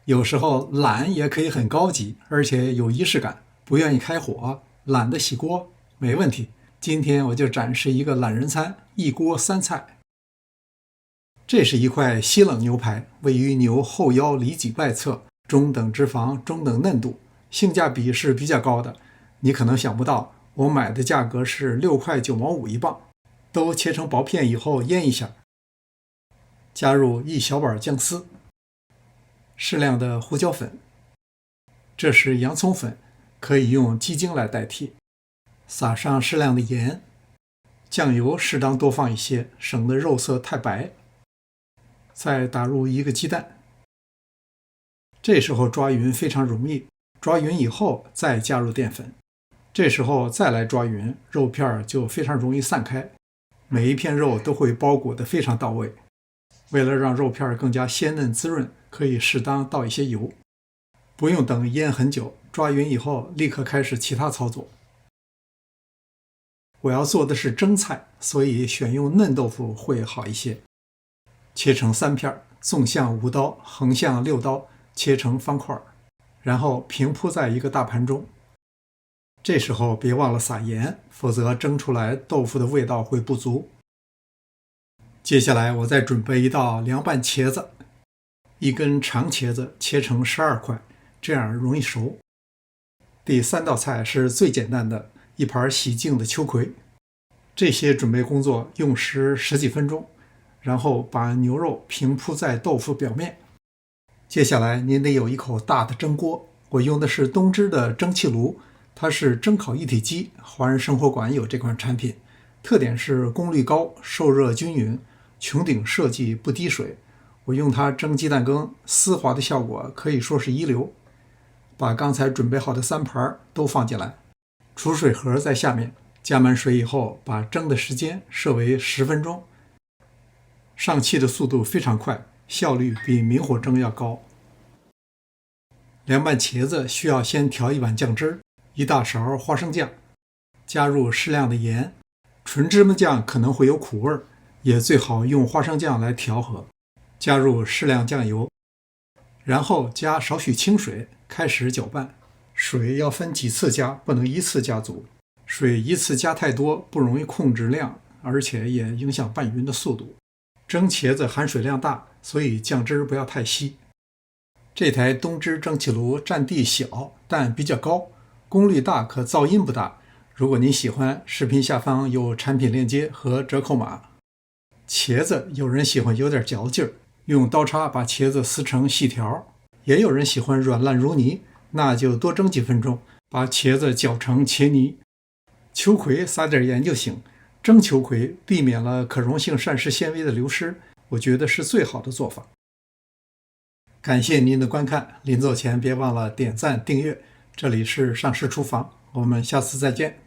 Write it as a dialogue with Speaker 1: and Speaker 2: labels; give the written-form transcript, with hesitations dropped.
Speaker 1: 有时候懒也可以很高级，而且有仪式感。不愿意开火，懒得洗锅，没问题。今天我就展示一个懒人餐，一锅三菜。这是一块西冷牛排，位于牛后腰里脊外侧，中等脂肪，中等嫩度，性价比是比较高的。你可能想不到，我买的价格是6.9毛5一磅。都切成薄片以后腌一下，加入一小碗姜丝，适量的胡椒粉，这是洋葱粉，可以用鸡精来代替。撒上适量的盐，酱油适当多放一些，省得肉色太白。再打入一个鸡蛋，这时候抓匀非常容易，抓匀以后再加入淀粉，这时候再来抓匀，肉片就非常容易散开，每一片肉都会包裹得非常到位。为了让肉片更加鲜嫩滋润，可以适当倒一些油。不用等腌很久，抓匀以后立刻开始其他操作。我要做的是蒸菜，所以选用嫩豆腐会好一些。切成3片，纵向5刀，横向6刀，切成方块，然后平铺在一个大盘中。这时候别忘了撒盐，否则蒸出来豆腐的味道会不足。接下来我再准备一道凉拌茄子，一根长茄子切成12块，这样容易熟。第3道菜是最简单的，一盘洗净的秋葵。这些准备工作用时10几分钟，然后把牛肉平铺在豆腐表面。接下来您得有一口大的蒸锅，我用的是东芝的蒸汽炉，它是蒸烤一体机，华人生活馆有这款产品，特点是功率高，受热均匀，穹顶设计不滴水。我用它蒸鸡蛋羹，丝滑的效果可以说是一流。把刚才准备好的3盘都放进来，储水盒在下面，加满水以后，把蒸的时间设为10分钟。上气的速度非常快，效率比明火蒸要高。凉拌茄子需要先调一碗酱汁，1大勺花生酱，加入适量的盐。纯芝麻酱可能会有苦味，也最好用花生酱来调和。加入适量酱油，然后加少许清水，开始搅拌。水要分几次加，不能一次加足。水一次加太多，不容易控制量，而且也影响拌匀的速度。蒸茄子含水量大，所以酱汁不要太稀。这台东芝蒸汽炉占地小，但比较高，功率大，可噪音不大。如果您喜欢，视频下方有产品链接和折扣码。茄子有人喜欢有点嚼劲儿，用刀叉把茄子撕成细条；也有人喜欢软烂如泥，那就多蒸几分钟，把茄子搅成茄泥。秋葵撒点盐就行，蒸秋葵避免了可溶性膳食纤维的流失，我觉得是最好的做法。感谢您的观看，临走前别忘了点赞订阅。这里是上师厨房，我们下次再见。